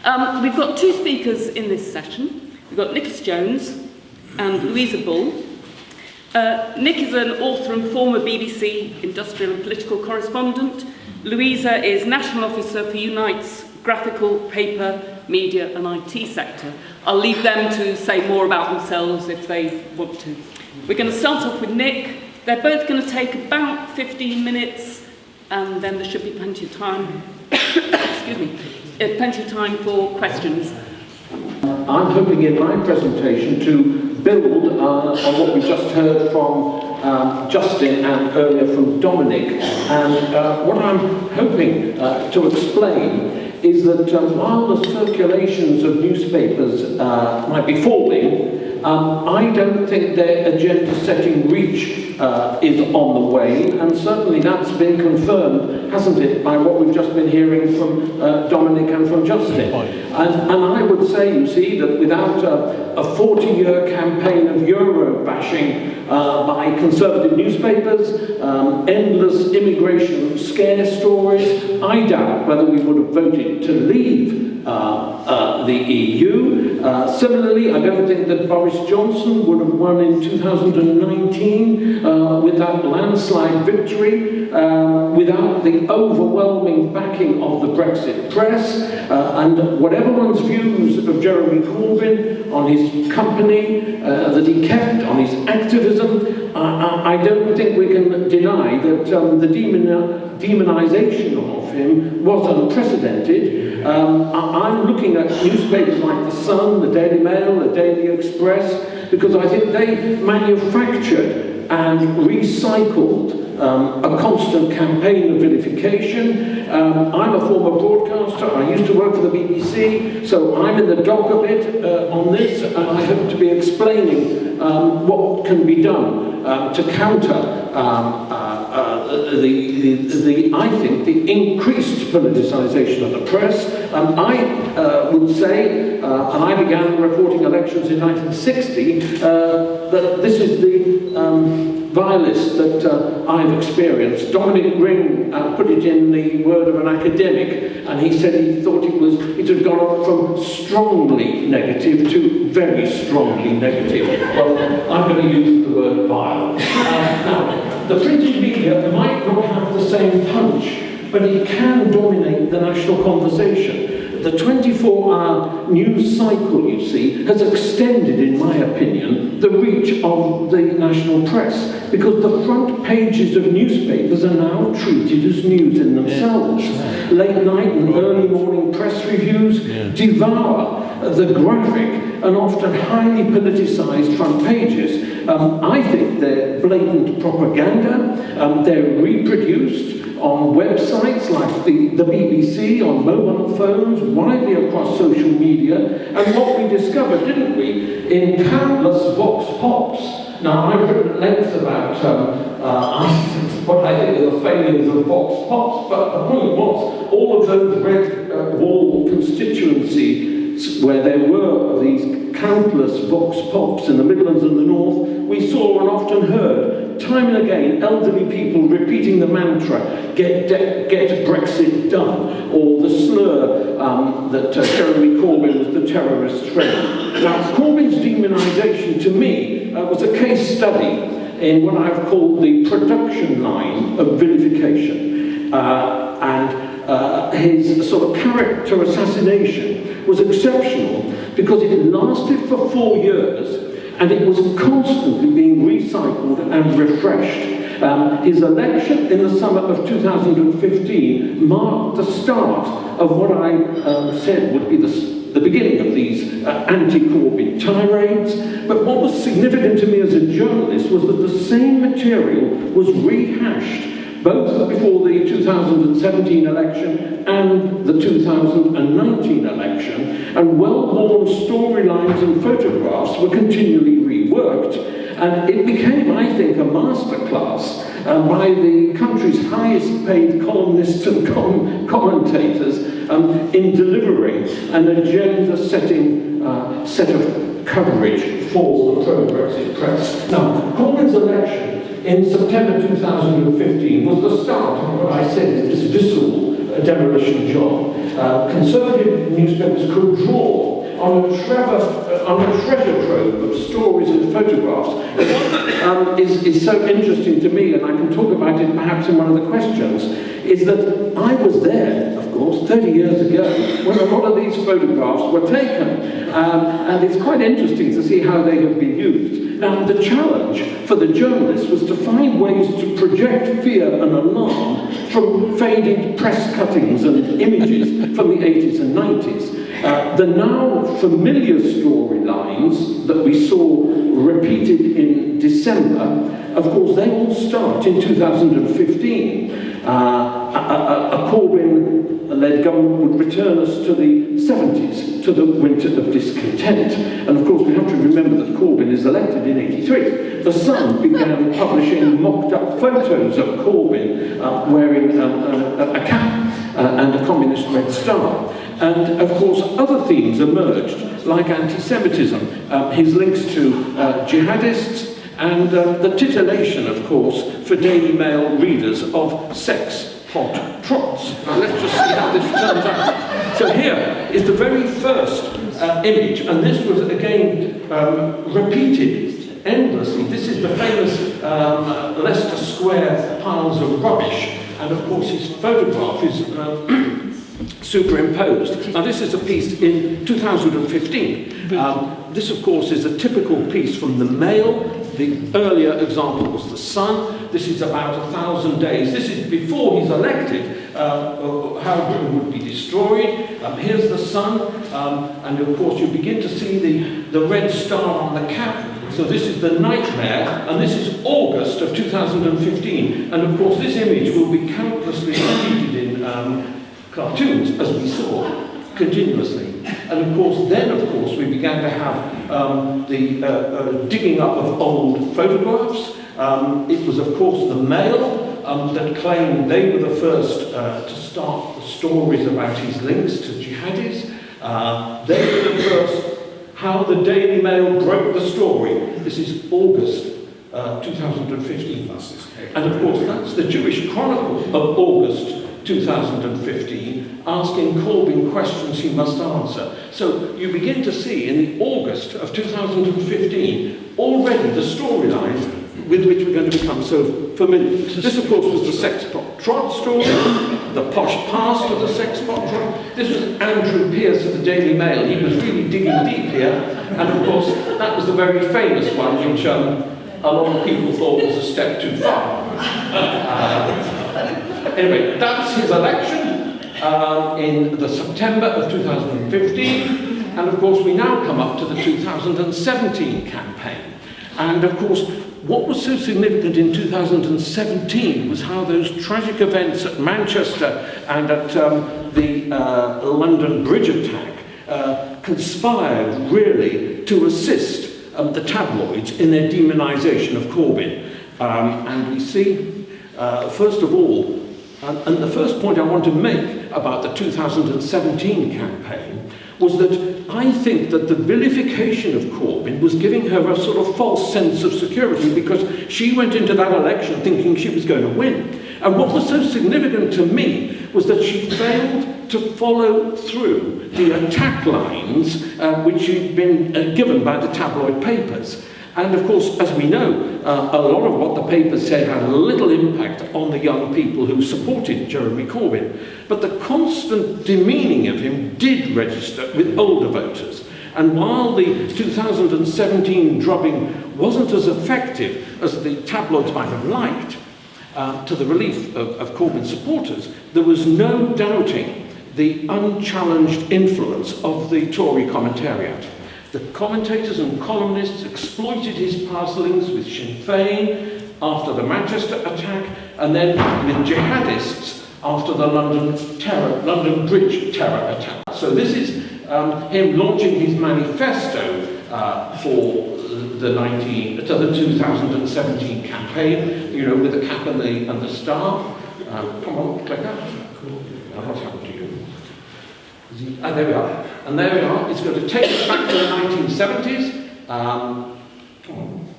We've got two speakers in this session. We've got Nicholas Jones and Louisa Bull. Nick is an author and former BBC industrial and political correspondent. Louisa is National Officer for Unite's graphical, paper, media and IT sector. I'll leave them to say more about themselves if they want to. We're going to start off with Nick. They're both going to take about 15 minutes and then there should be plenty of time, excuse me, plenty of time for questions. I'm hoping in my presentation to build on what we just heard from Justin and earlier from Dominic. And what I'm hoping to explain is that while the circulations of newspapers might be falling, I don't think their agenda-setting reach is on the way, and certainly that's been confirmed, hasn't it, by what we've just been hearing from Dominic and from Justin. And I would say, you see, that without a 40-year campaign of Euro-bashing by conservative newspapers, endless immigration scare stories, I doubt whether we would have voted to leave the EU. Similarly, I don't think that Boris Johnson would have won in 2019 with that landslide victory without the overwhelming backing of the Brexit press. And whatever one's views of Jeremy Corbyn on his company that he kept, on his activism, I don't think we can deny that the demonisation of him was unprecedented. I'm looking at newspapers like The Sun, the Daily Mail, the Daily Express, because I think they manufactured and recycled a constant campaign of vilification. I'm a former broadcaster. I used to work for the BBC, so I'm in the dog a bit on this, and I hope to be explaining what can be done to counter I think, the increased politicisation of the press. I would say, and I began reporting elections in 1960, that this is the vilest that I've experienced. Dominic Ring put it in the word of an academic, and he said he thought it had gone from strongly negative to very strongly negative. Well, I'm going to use the word vile. Now, the printed media might not have the same punch, but it can dominate the national conversation. The 24-hour news cycle, you see, has extended, in my opinion, the reach of the national press, because the front pages of newspapers are now treated as news in themselves. Late night and early morning press reviews devour the graphic and often highly politicised front pages. I think they're blatant propaganda. They're reproduced on websites like the BBC, on mobile phones, widely across social media. And what we discovered, didn't we, in countless vox pops. Now, I've written at length about what I think are the failures of vox pops, but the point was, all of those red wall constituencies where there were these countless vox pops in the Midlands and the North, we saw and often heard, time and again, elderly people repeating the mantra, get Brexit done, or the slur that Jeremy Corbyn was the terrorist friend. Now, Corbyn's demonisation, to me, was a case study in what I've called the production line of vilification. His sort of character assassination was exceptional because it lasted for 4 years and it was constantly being recycled and refreshed. His election in the summer of 2015 marked the start of what I said would be the beginning of these anti-Corbyn tirades. But what was significant to me as a journalist was that the same material was rehashed both before the 2017 election and the 2019 election, and well-worn storylines and photographs were continually reworked, and it became, I think, a masterclass by the country's highest-paid columnists and commentators in delivering an agenda-setting set of coverage for the pro-Brexit press. Now, Corbyn's election in September 2015 was the start of what I said is this visceral a demolition job. Conservative newspapers could draw on a treasure trove of stories and photographs. What is so interesting to me, and I can talk about it perhaps in one of the questions, is that I was there, of course, 30 years ago, when a lot of these photographs were taken. And it's quite interesting to see how they have been used. Now, the challenge for the journalists was to find ways to project fear and alarm from faded press cuttings and images from the 80s and 90s. The now familiar storylines that we saw repeated in December, of course, they all start in 2015. A Corbyn-led government would return us to the 70s, to the winter of discontent. And of course, we have to remember that Corbyn is elected in 83. The Sun began publishing mocked-up photos of Corbyn wearing a cap and a communist red star. And of course, other themes emerged, like anti-Semitism, his links to jihadists, and the titillation, of course, for Daily Mail readers of sex pot trots. Now, let's just see how this turns out. So here is the very first image, and this was again repeated endlessly. This is the famous Leicester Square piles of rubbish, and of course his photograph is superimposed. Now this is a piece in 2015. This of course is a typical piece from the Mail. The earlier example was the Sun. This is about 1,000 days. This is before he's elected, how Britain would be destroyed. Here's the Sun, and of course you begin to see the red star on the cap. So this is the nightmare, and this is August of 2015. And of course this image will be countlessly repeated in cartoons, as we saw, continuously. And of course, then of course, we began to have the digging up of old photographs. It was of course the Mail that claimed they were the first to start the stories about his links to jihadis. They were the first, how the Daily Mail broke the story. This is August 2015. And of course, that's the Jewish Chronicle of August 2015, asking Corbyn questions he must answer. So you begin to see in the August of 2015 already the storyline with which we're going to become so familiar. This, of course, was the sex pot trot story, the posh past of the sex pot trot. This was Andrew Pierce of the Daily Mail. He was really digging deep here. And of course, that was the very famous one, which a lot of people thought was a step too far. Anyway, that's his election in the September of 2015, and of course we now come up to the 2017 campaign. And of course, what was so significant in 2017 was how those tragic events at Manchester and at the London Bridge attack conspired really to assist the tabloids in their demonisation of Corbyn. And we see, first of all, and the first point I want to make about the 2017 campaign was that I think that the vilification of Corbyn was giving her a sort of false sense of security, because she went into that election thinking she was going to win. And what was so significant to me was that she failed to follow through the attack lines which she'd been given by the tabloid papers. And of course, as we know, a lot of what the papers said had little impact on the young people who supported Jeremy Corbyn. But the constant demeaning of him did register with older voters. And while the 2017 drubbing wasn't as effective as the tabloids might have liked, to the relief of Corbyn supporters, there was no doubting the unchallenged influence of the Tory commentariat. The commentators and columnists exploited his past links with Sinn Féin after the Manchester attack, and then with jihadists after the London Bridge terror attack. So this is him launching his manifesto for the 2017 campaign, you know, with the cap and the star. Come on, click up. What's happened to you? There we are. And there we are. It's going to take us back to the 1970s. Come on.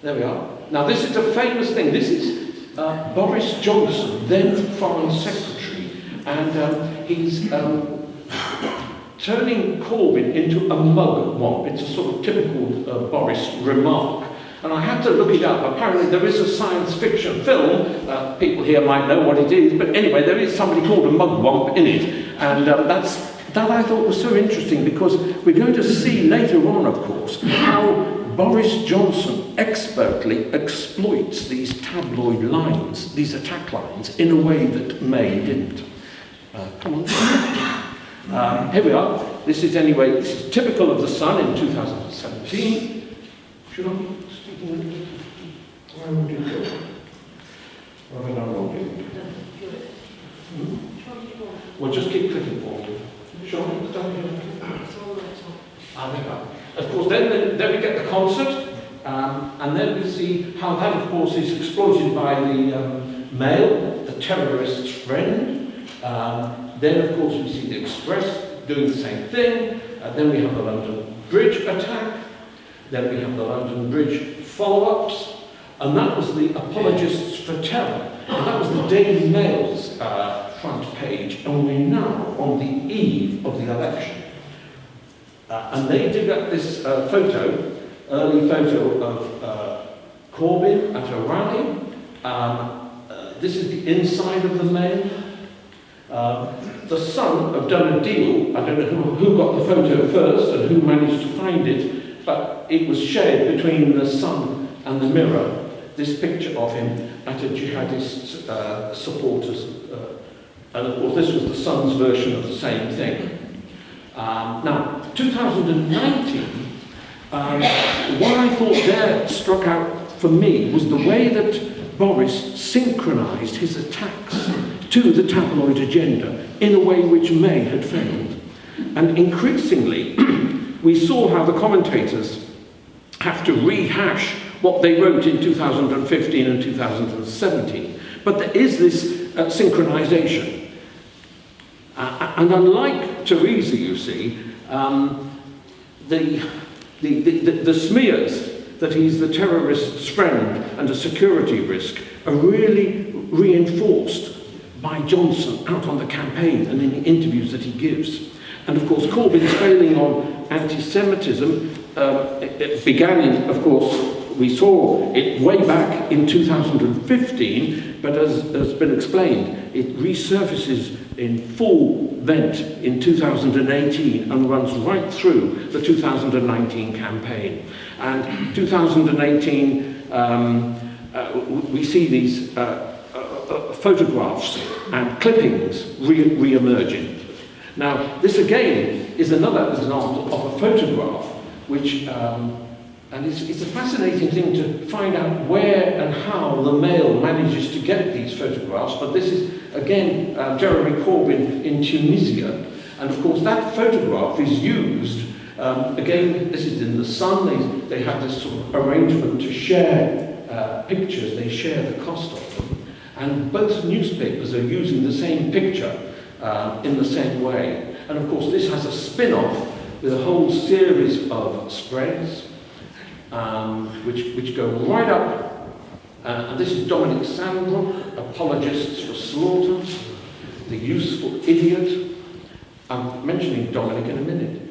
There we are. Now, this is a famous thing. This is Boris Johnson, then Foreign Secretary, and he's turning Corbyn into a mugwump. It's a sort of typical Boris remark. And I had to look it up. Apparently there is a science fiction film. People here might know what it is, but anyway, there is somebody called a mugwump in it. And that I thought was so interesting, because we're going to see later on, of course, how Boris Johnson expertly exploits these tabloid lines, these attack lines, in a way that May didn't. Come on. Here we are. This is typical of the Sun in 2017. Should I be speaking a little bit? Where would it go? Well, then I won't do it. Well, just keep clicking for me. Sure, it's down here. Of course, then we get the concert, and then we see how that, of course, is exploited by the Mail, the terrorist's friend. Then, of course, we see the Express doing the same thing. Then we have the London Bridge attack. Then we have the London Bridge follow-ups. And that was the Apologists for Terror. And that was the Daily Mail's front page. And we're now on the eve of the election. And they dig up this early photo of Corbyn at a rally. This is the inside of the Mail. The Sun have done a deal. I don't know who got the photo first and who managed to find it, but it was shared between the Sun and the Mirror, this picture of him at a jihadist supporters. And of course, this was the Sun's version of the same thing. Now, 2019, what I thought there struck out for me was the way that Boris synchronised his attacks to the tabloid agenda in a way which May had failed. And increasingly, we saw how the commentators have to rehash what they wrote in 2015 and 2017. But there is this synchronisation. And unlike Theresa, you see, the smears that he's the terrorist's friend and a security risk are really reinforced by Johnson out on the campaign and in the interviews that he gives. And of course, Corbyn's failing on anti-Semitism, it began in, of course, we saw it way back in 2015, but as has been explained, it resurfaces in full vent in 2018 and runs right through the 2019 campaign. And 2018, we see these photographs and clippings re-emerging. Now, this again is another example of a photograph which, and it's a fascinating thing to find out where and how the Mail manages to get these photographs, but this is, again, Jeremy Corbyn in Tunisia, and of course that photograph is used, again, this is in the Sun, they have this sort of arrangement to share pictures, they share the cost of them, and both newspapers are using the same picture in the same way. And of course this has a spin-off with a whole series of spreads which go right up. And this is Dominic Sandbrook, Apologists for Slaughter, The Useful Idiot. I'm mentioning Dominic in a minute.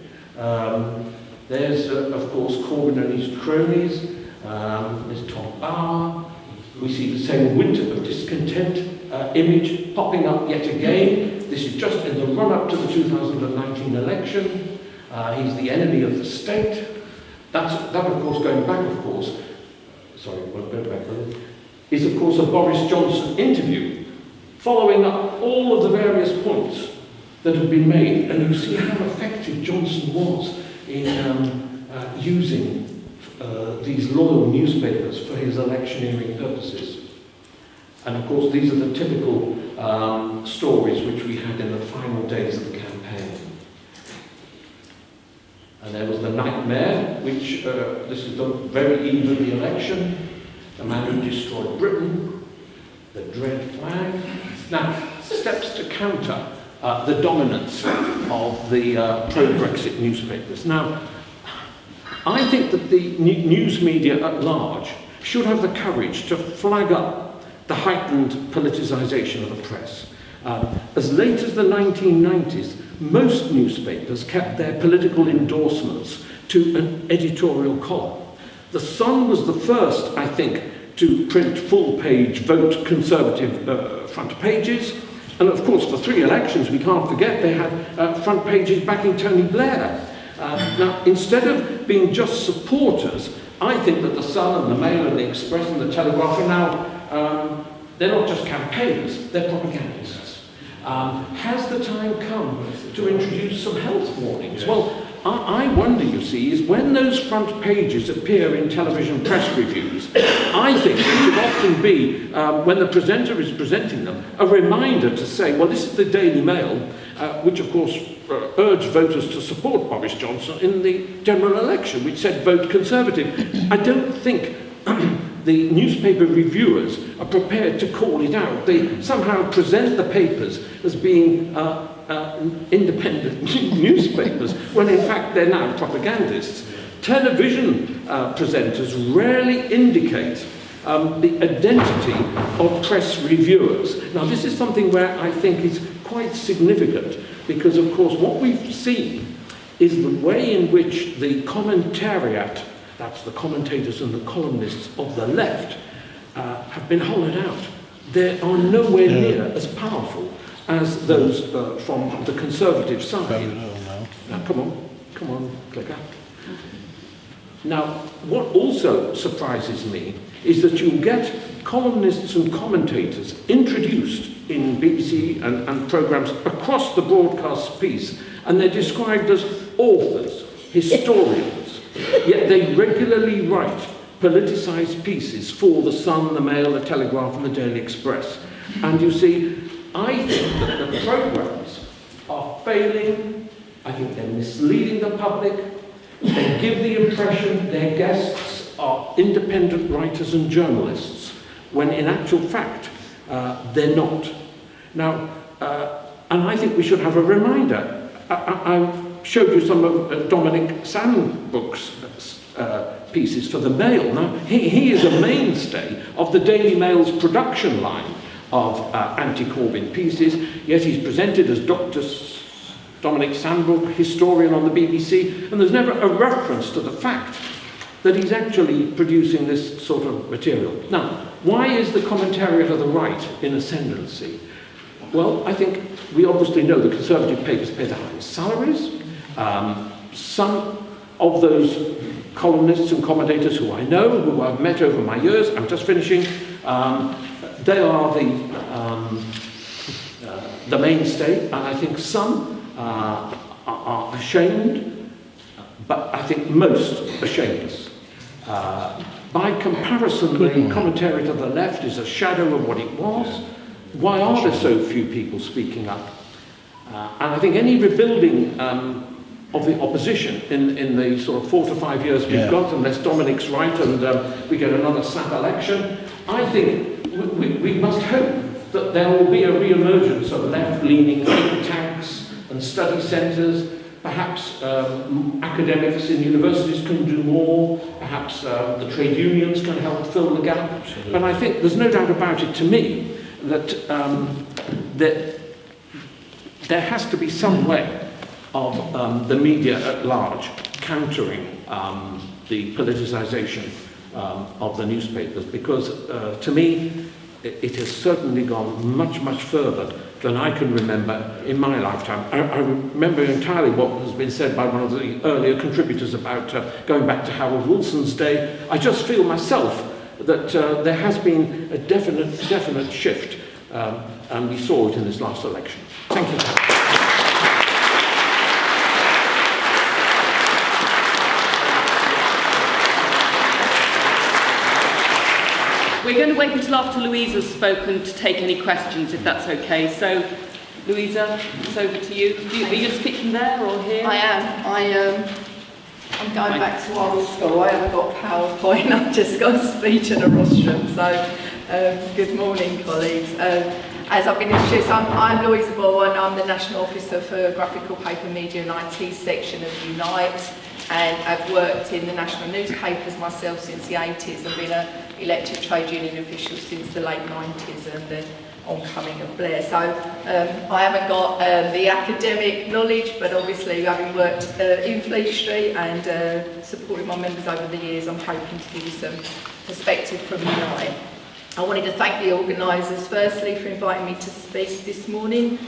There's, of course, Corbyn and his cronies. There's Tom Bauer. We see the same winter of discontent image popping up yet again. This is just in the run-up to the 2019 election. He's the enemy of the state. That, of course, going back, of course, sorry, we'll go back a minute, is, of course, a Boris Johnson interview, following up all of the various points that have been made, and you see how effective Johnson was in using these loyal newspapers for his electioneering purposes. And of course, these are the typical stories which we had in the final days of the campaign. And there was the nightmare, which this is the very eve of the election, the man who destroyed Britain, the dread flag. Now, steps to counter the dominance of the pro-Brexit newspapers. Now, I think that the news media at large should have the courage to flag up the heightened politicisation of the press. As late as the 1990s, most newspapers kept their political endorsements to an editorial column. The Sun was the first, I think, to print full-page vote Conservative front pages. And of course, for 3 elections, we can't forget, they had front pages backing Tony Blair. Now, instead of being just supporters, I think that the Sun and the Mail and the Express and the Telegraph are now, they're not just campaigners, they're propagandists. Has the time come to introduce some health warnings? Yes. Well, I wonder, you see, is when those front pages appear in television press reviews, I think it should often be, when the presenter is presenting them, a reminder to say, well, this is the Daily Mail, which of course urged voters to support Boris Johnson in the general election, which said vote Conservative. I don't think the newspaper reviewers are prepared to call it out. They somehow present the papers as being independent newspapers, when in fact they're now propagandists. Television presenters rarely indicate the identity of press reviewers. Now, this is something where I think is quite significant, because of course what we've seen is the way in which the commentariat, that's the commentators and the columnists of the left, have been hollowed out. They are nowhere near as powerful as those from the Conservative side. Now, come on, clicker. Now, what also surprises me is that you get columnists and commentators introduced in BBC and programmes across the broadcast piece, and they're described as authors, historians, yet they regularly write politicised pieces for the Sun, the Mail, the Telegraph and the Daily Express. And you see, I think that the programmes are failing, I think they're misleading the public, they give the impression their guests are independent writers and journalists, when in actual fact they're not. Now, and I think we should have a reminder. I showed you some of Dominic Sandbrook's pieces for the Mail. Now, he is a mainstay of the Daily Mail's production line of anti-Corbyn pieces, yet he's presented as Dr. Dominic Sandbrook, historian on the BBC, and there's never a reference to the fact that he's actually producing this sort of material. Now, why is the commentariat of the right in ascendancy? Well, I think we obviously know the Conservative papers pay the highest salaries. Some of those columnists and commentators who I know, who I've met over my years, I'm just finishing, they are the mainstay, and I think some are ashamed, but I think most are shameless. By comparison, the commentary to the left is a shadow of what it was. Why are there so few people speaking up? And I think any rebuilding of the opposition in the sort of 4 to 5 years we've got, unless Dominic's right and we get another snap election, I think we must hope that there will be a re-emergence of left-leaning think tanks and study centres. Perhaps academics in universities can do more. Perhaps the trade unions can help fill the gap. Absolutely. But I think there's no doubt about it to me that there has to be some way of the media at large countering the politicisation of the newspapers, because to me it has certainly gone much, much further than I can remember in my lifetime. I remember entirely what has been said by one of the earlier contributors about going back to Harold Wilson's day. I just feel myself that there has been a definite shift, and we saw it in this last election. Thank you. We're going to wait until after Louisa's spoken to take any questions, if that's okay. So, Louisa, it's over to you. Are you going to speak from there or here? I am. I'm going back to old school. I haven't got PowerPoint. I've just got a speech and a rostrum. So, good morning, colleagues. As I've been introduced, I'm Louisa Ball, and I'm the National Officer for Graphical Paper, Media and IT section of Unite. And I've worked in the national newspapers myself since the 80s. I've been an elected trade union official since the late 90s, and then oncoming of Blair. So I haven't got the academic knowledge, but obviously having worked in Fleet Street and supported my members over the years, I'm hoping to give you some perspective from Unite. I wanted to thank the organisers firstly for inviting me to speak this morning.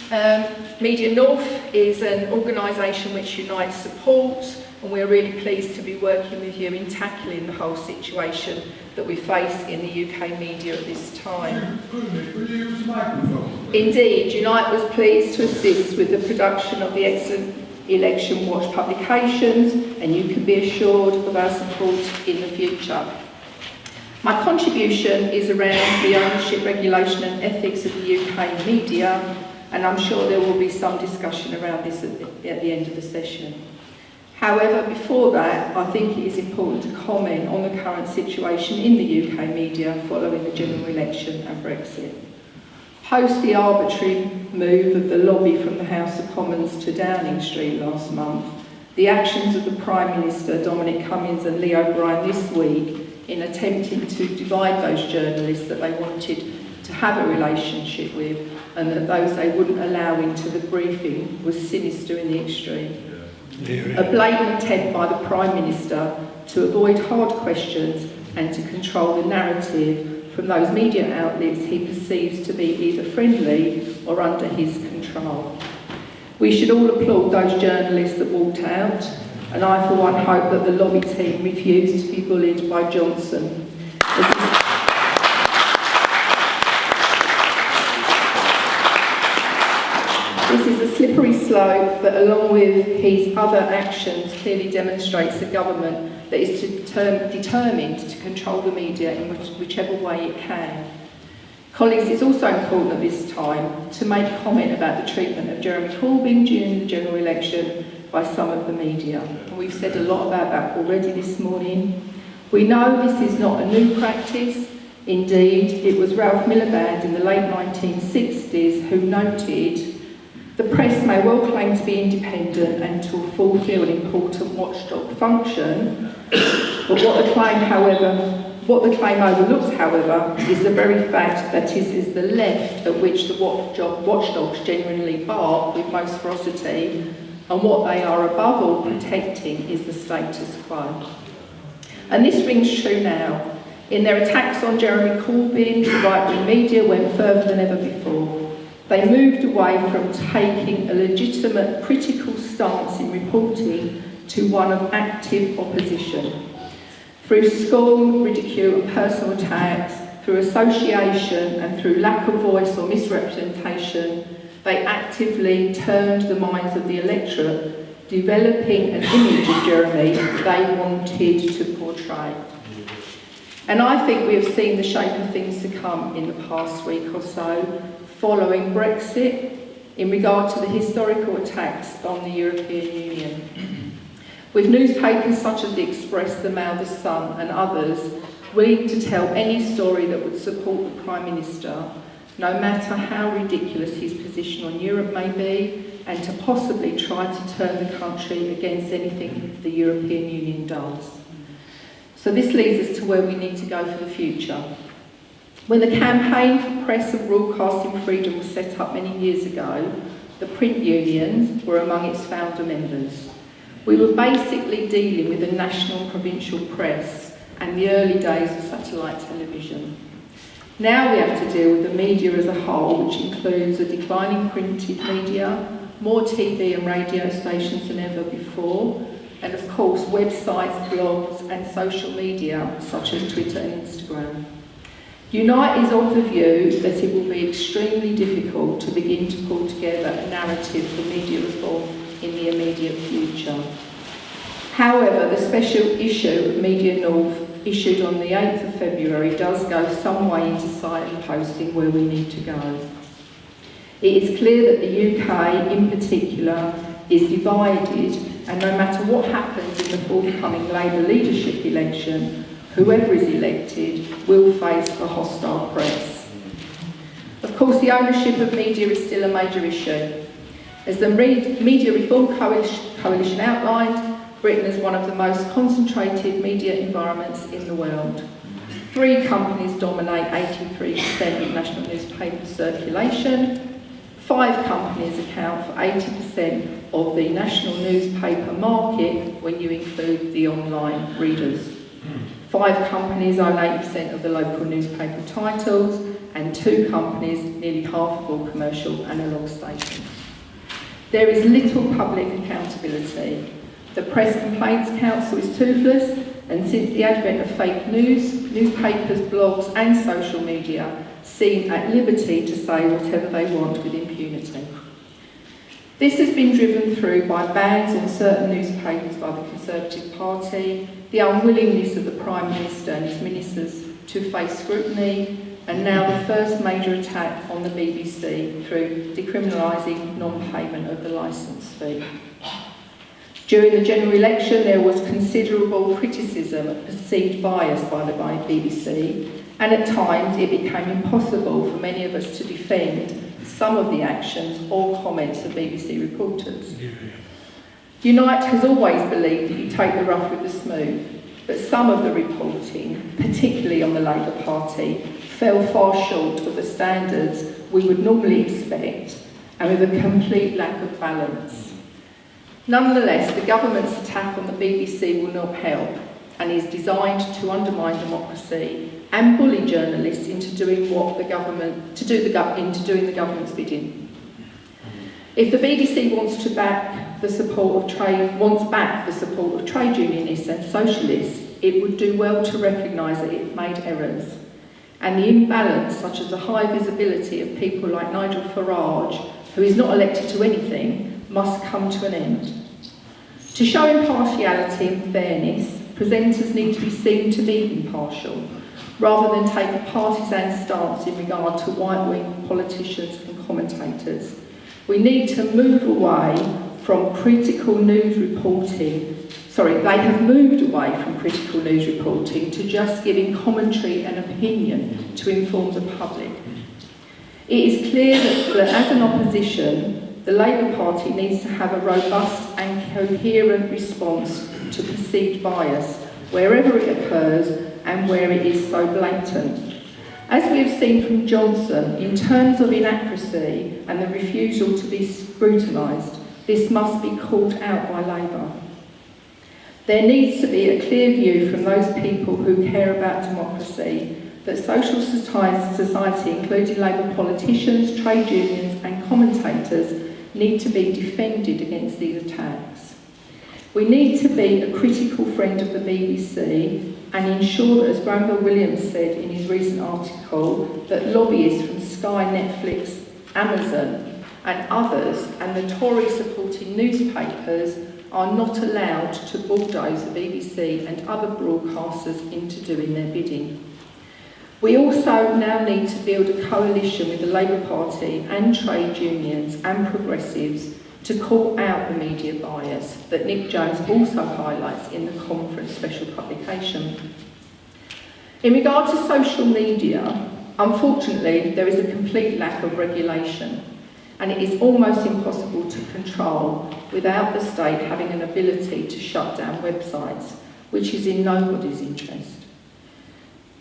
MediaNorth is an organisation which Unite supports, and we're really pleased to be working with you in tackling the whole situation that we face in the UK media at this time. Indeed, Unite was pleased to assist with the production of the excellent Election Watch publications, and you can be assured of our support in the future. My contribution is around the ownership, regulation and ethics of the UK media, and I'm sure there will be some discussion around this at the end of the session. However, before that, I think it is important to comment on the current situation in the UK media following the general election and Brexit. Post the arbitrary move of the lobby from the House of Commons to Downing Street last month, the actions of the Prime Minister, Dominic Cummings and Leo O'Brien this week in attempting to divide those journalists that they wanted to have a relationship with and that those they wouldn't allow into the briefing was sinister in the extreme. A blatant attempt by the Prime Minister to avoid hard questions and to control the narrative from those media outlets he perceives to be either friendly or under his control. We should all applaud those journalists that walked out, and I for one hope that the lobby team refused to be bullied by Johnson. This is a slippery slope that, along with his other actions, clearly demonstrates a government that is determined to control the media in whichever way it can. Colleagues, it's also important at this time to make comment about the treatment of Jeremy Corbyn during the general election by some of the media. And we've said a lot about that already this morning. We know this is not a new practice. Indeed, it was Ralph Miliband in the late 1960s who noted, "The press may well claim to be independent and to fulfil an important watchdog function, but what the claim overlooks, however, is the very fact that it is the left at which the watchdogs genuinely bark with most ferocity, and what they are above all protecting is the status quo." And this rings true now. In their attacks on Jeremy Corbyn, the right-wing media went further than ever before. They moved away from taking a legitimate critical stance in reporting to one of active opposition. Through scorn, ridicule and personal attacks, through association and through lack of voice or misrepresentation, they actively turned the minds of the electorate, developing an image of Jeremy they wanted to portray. And I think we have seen the shape of things to come in the past week or so, following Brexit, in regard to the historical attacks on the European Union. With newspapers such as The Express, The Mail, The Sun and others willing to tell any story that would support the Prime Minister, no matter how ridiculous his position on Europe may be, and to possibly try to turn the country against anything the European Union does. So this leads us to where we need to go for the future. When the Campaign for Press and Broadcasting Freedom was set up many years ago, the print unions were among its founder members. We were basically dealing with the national and provincial press and the early days of satellite television. Now we have to deal with the media as a whole, which includes a declining printed media, more TV and radio stations than ever before, and of course websites, blogs and social media such as Twitter and Instagram. Unite is of the view that it will be extremely difficult to begin to pull together a narrative for media reform in the immediate future. However, the special issue of MediaNorth, issued on the 8th of February, does go some way into signposting where we need to go. It is clear that the UK, in particular, is divided, and no matter what happens in the forthcoming Labour leadership election, whoever is elected will face a hostile press. Of course, the ownership of media is still a major issue. As the Media Reform Coalition outlined, Britain is one of the most concentrated media environments in the world. 3 companies dominate 83% of national newspaper circulation. 5 companies account for 80% of the national newspaper market when you include the online readers. 5 companies own 80% of the local newspaper titles, and 2 companies nearly half of all commercial analogue stations. There is little public accountability. The Press Complaints Council is toothless, and since the advent of fake news, newspapers, blogs and social media seem at liberty to say whatever they want with impunity. This has been driven through by bans on certain newspapers by the Conservative Party, the unwillingness of the Prime Minister and his ministers to face scrutiny, and now the first major attack on the BBC through decriminalising non-payment of the licence fee. During the general election, there was considerable criticism of perceived bias by the BBC, and at times it became impossible for many of us to defend some of the actions or comments of BBC reporters. Unite has always believed that you take the rough with the smooth, but some of the reporting, particularly on the Labour Party, fell far short of the standards we would normally expect, and with a complete lack of balance. Nonetheless, the government's attack on the BBC will not help, and is designed to undermine democracy and bully journalists into doing the government's bidding. If the BBC wants back the support of trade unionists and socialists, it would do well to recognise that it made errors, and the imbalance, such as the high visibility of people like Nigel Farage, who is not elected to anything, must come to an end. To show impartiality and fairness, presenters need to be seen to be impartial, rather than take a partisan stance in regard to right-wing politicians and commentators. We need to move away from critical news reporting. They have moved away from critical news reporting to just giving commentary and opinion to inform the public. It is clear that as an opposition, the Labour Party needs to have a robust and coherent response to perceived bias, wherever it occurs and where it is so blatant. As we have seen from Johnson, in terms of inaccuracy and the refusal to be scrutinised, this must be called out by Labour. There needs to be a clear view from those people who care about democracy that social society, including Labour politicians, trade unions and commentators, need to be defended against these attacks. We need to be a critical friend of the BBC and ensure that, as Granville Williams said in his recent article, that lobbyists from Sky, Netflix, Amazon and others, and the Tory supporting newspapers, are not allowed to bulldoze the BBC and other broadcasters into doing their bidding. We also now need to build a coalition with the Labour Party and trade unions and progressives to call out the media bias that Nick Jones also highlights in the conference special publication. In regard to social media, unfortunately, there is a complete lack of regulation, and it is almost impossible to control without the state having an ability to shut down websites, which is in nobody's interest.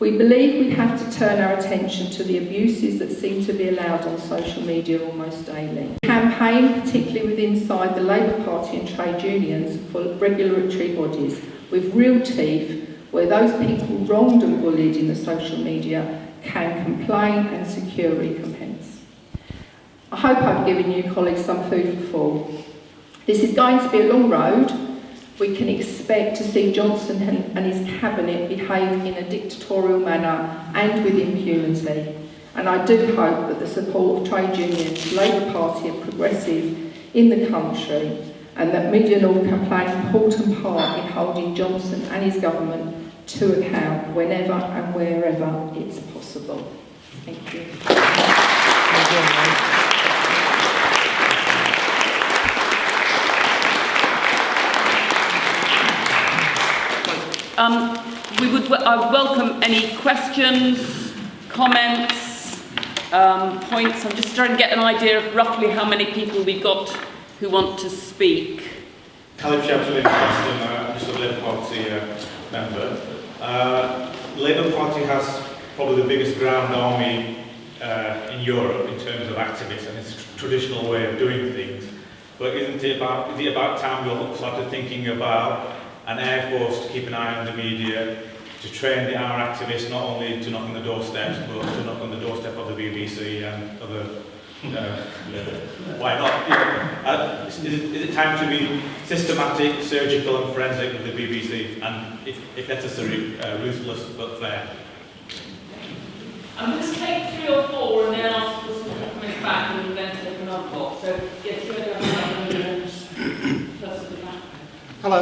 We believe we have to turn our attention to the abuses that seem to be allowed on social media almost daily. The campaign, particularly within inside the Labour Party and trade unions, for regulatory bodies with real teeth, where those people wronged and bullied in the social media can complain and secure recompense. I hope I've given you, colleagues, some food for thought. This is going to be a long road. We can expect to see Johnson and his cabinet behave in a dictatorial manner and with impunity. And I do hope that the support of trade unions, Labour Party and Progressive in the country, and that MediaNorth can play an important part in holding Johnson and his government to account whenever and wherever it's possible. Thank you. I welcome any questions, comments, points. I'm just trying to get an idea of roughly how many people we've got who want to speak. Untitled Chapter, I'm just a Labour Party member. the Labour Party has probably the biggest ground army in Europe in terms of activists and its traditional way of doing things. But is it about time we'll start thinking about an air force to keep an eye on the media, to train our activists not only to knock on the doorsteps, but to knock on the doorstep of the BBC and other. Why not? Is it time to be systematic, surgical, and forensic with the BBC, and if necessary, ruthless but fair? I'm going to take 3 or 4 and then ask for some comments back and then take another block. So, yes, you're going to have Hello,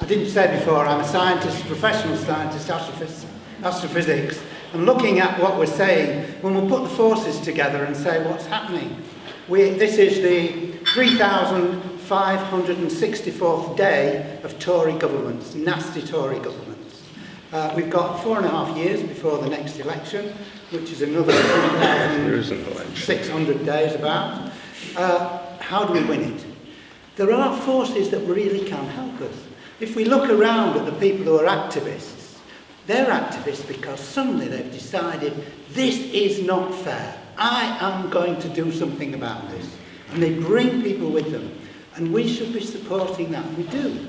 I didn't say before, I'm a scientist, professional scientist, astrophysics, and looking at what we're saying, when we put the forces together and say what's happening, this is the 3,564th day of Tory governments, nasty Tory governments. We've got 4.5 years before the next election, which is another 3,600 days about. How do we win it? There are forces that really can help us. If we look around at the people who are activists, they're activists because suddenly they've decided this is not fair. I am going to do something about this. And they bring people with them. And we should be supporting that. We do.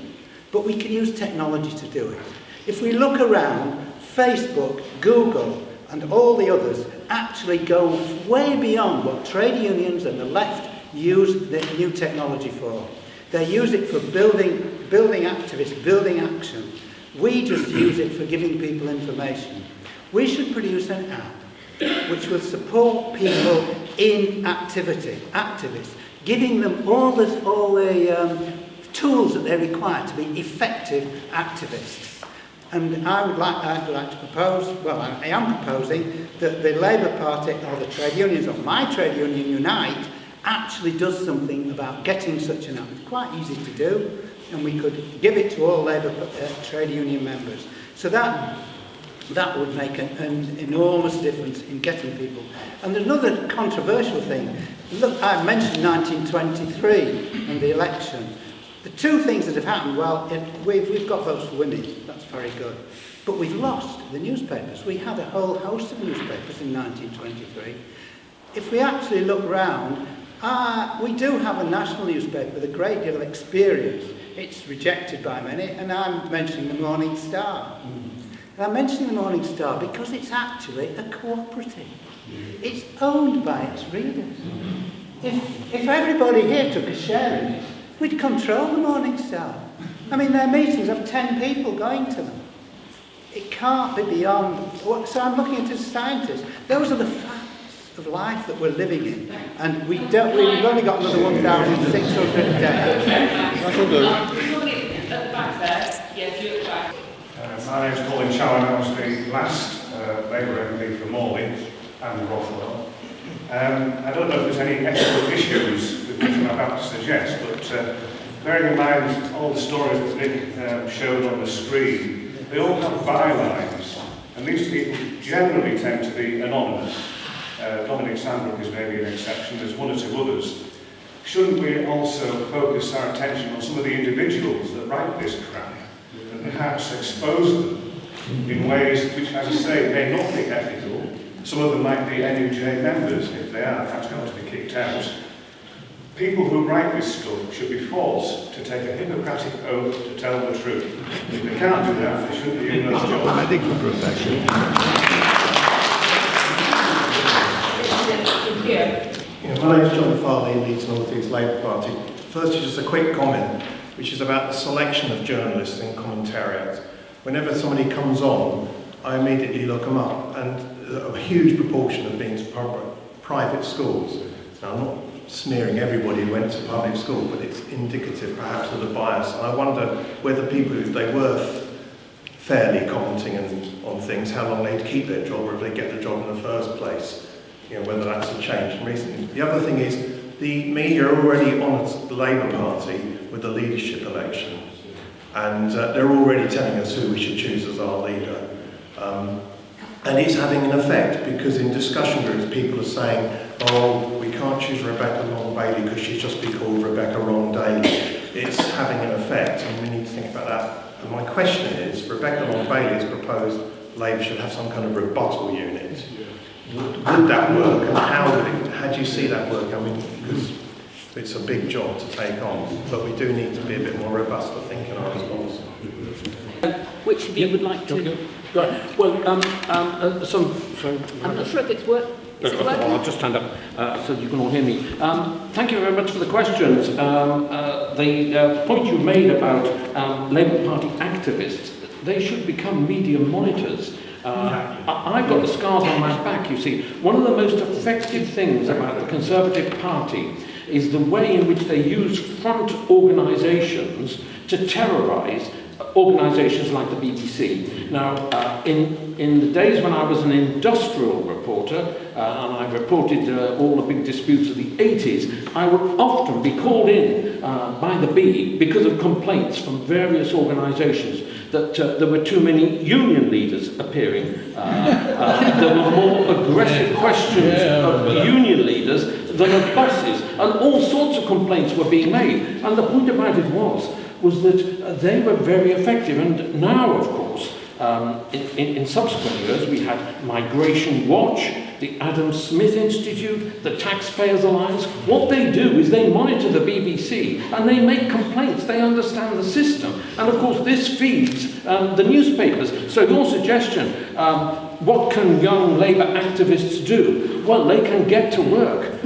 But we can use technology to do it. If we look around, Facebook, Google, and all the others actually go way beyond what trade unions and the left use the new technology for. They use it for building activists, building action. We just use it for giving people information. We should produce an app which will support people in activists, giving them all the tools that they require to be effective activists. And I'd like to propose, well, I am proposing that the Labour Party or the trade unions, or my trade union Unite, actually does something about getting such an app. It's quite easy to do, and we could give it to all Labour trade union members. So that would make an enormous difference in getting people. And another controversial thing, look, I mentioned 1923 and the election. The 2 things that have happened, well, we've got votes for women, that's very good. But we've lost the newspapers. We had a whole host of newspapers in 1923. If we actually look round, we do have a national newspaper with a great deal of experience. It's rejected by many, and I'm mentioning the Morning Star. And I'm mentioning the Morning Star because it's actually a cooperative. It's owned by its readers. If everybody here took a share in it, we'd control the Morning Star. I mean, their meetings have 10 people going to them. It can't be beyond. So I'm looking at as scientists. Those are the facts of life that we're living in, and we've only got another 1,600 days. My name's Colin Challen. I was the last Labour MP for Morley and Rothwell. I don't know if there's any ethical issues with what I'm about to suggest, but bearing in mind all the stories that Nick showed on the screen, they all have bylines, and these people generally tend to be anonymous. Dominic Sandbrook is maybe an exception, there's 1 or 2 others. Shouldn't we also focus our attention on some of the individuals that write this crap and perhaps expose them in ways which, as I say, may not be ethical? Some of them might be NUJ members. If they are, perhaps going to be kicked out. People who write this stuff should be forced to take a Hippocratic oath to tell the truth. If they can't do that, they shouldn't be in those jobs. Medical profession. My name is John Farley, Leeds North East Labour Party. First, just a quick comment, which is about the selection of journalists in commentariat. Whenever somebody comes on, I immediately look them up, and a huge proportion have been to private schools. Now, I'm not smearing everybody who went to public school, but it's indicative perhaps of the bias. And I wonder whether people, if they were fairly commenting on things, how long they'd keep their job, or if they get the job in the first place. Whether that's a change recently. The other thing is, the media are already on the Labour Party with the leadership election, and they're already telling us who we should choose as our leader. And it's having an effect, because in discussion groups people are saying, oh, we can't choose Rebecca Long-Bailey because she's just been called Rebecca Wrong-Daily. It's having an effect, and we need to think about that. And my question is, Rebecca Long-Bailey has proposed Labour should have some kind of rebuttal unit. Would that work, and how do you see that work? I mean, because it's a big job to take on, but we do need to be a bit more robust, I think, in our response. Which of you would like to? Right. Well, sorry. I'm not sure if it's work. Is it working? I'll just stand up so you can all hear me. Thank you very much for the questions. The point you made about Labour Party activists, they should become media monitors. I've got the scars on my back, you see. One of the most effective things about the Conservative Party is the way in which they use front organisations to terrorise organisations like the BBC. Now, in the days when I was an industrial reporter, and I reported all the big disputes of the 80s, I would often be called in by the Bee because of complaints from various organisations that there were too many union leaders appearing. There were more aggressive questions of union leaders than of bosses, and all sorts of complaints were being made. And the point about it was that they were very effective. And now, of course, in subsequent years, we had Migration Watch, the Adam Smith Institute, the Taxpayers Alliance. What they do is they monitor the BBC and they make complaints. They understand the system. And of course, this feeds the newspapers. So your suggestion, what can young Labour activists do? Well, they can get to work.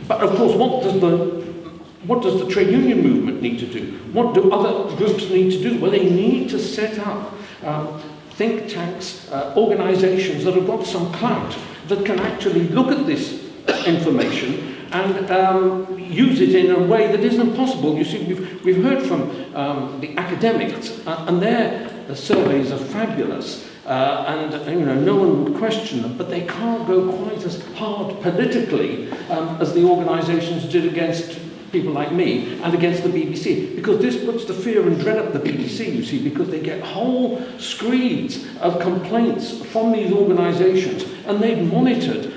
But of course, what does the trade union movement need to do? What do other groups need to do? Well, they need to set up think tanks, organisations that have got some clout, that can actually look at this information and use it in a way that isn't possible. You see, we've heard from the academics, and their surveys are fabulous, and no one would question them, but they can't go quite as hard politically as the organisations did against people like me and against the BBC, because this puts the fear and dread up the BBC, you see, because they get whole screeds of complaints from these organisations, and they've monitored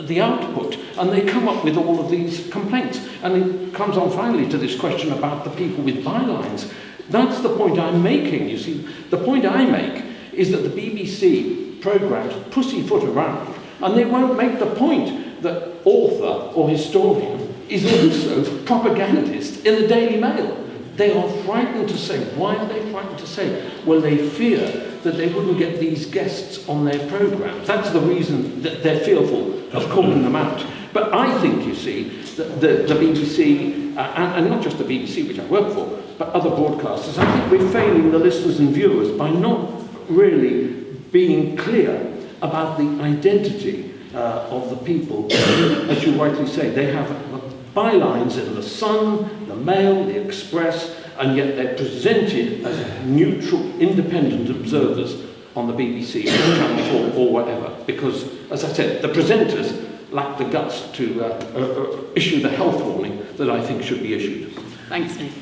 the output, and they come up with all of these complaints. And it comes on finally to this question about the people with bylines. That's the point I'm making, you see. The point I make is that the BBC programmes pussyfoot around, and they won't make the point that author or historian is also propagandist in the Daily Mail. They are frightened to say. Why are they frightened to say? Well, they fear that they wouldn't get these guests on their programmes. That's the reason that they're fearful of calling them out. But I think, you see, that the BBC, and not just the BBC, which I work for, but other broadcasters, I think we're failing the listeners and viewers by not really being clear about the identity of the people. As you rightly say, they have bylines in the Sun, the Mail, the Express, and yet they're presented as neutral, independent observers on the BBC, or Channel 4, or whatever. Because, as I said, the presenters lack the guts to issue the health warning that I think should be issued. Thanks, Nick.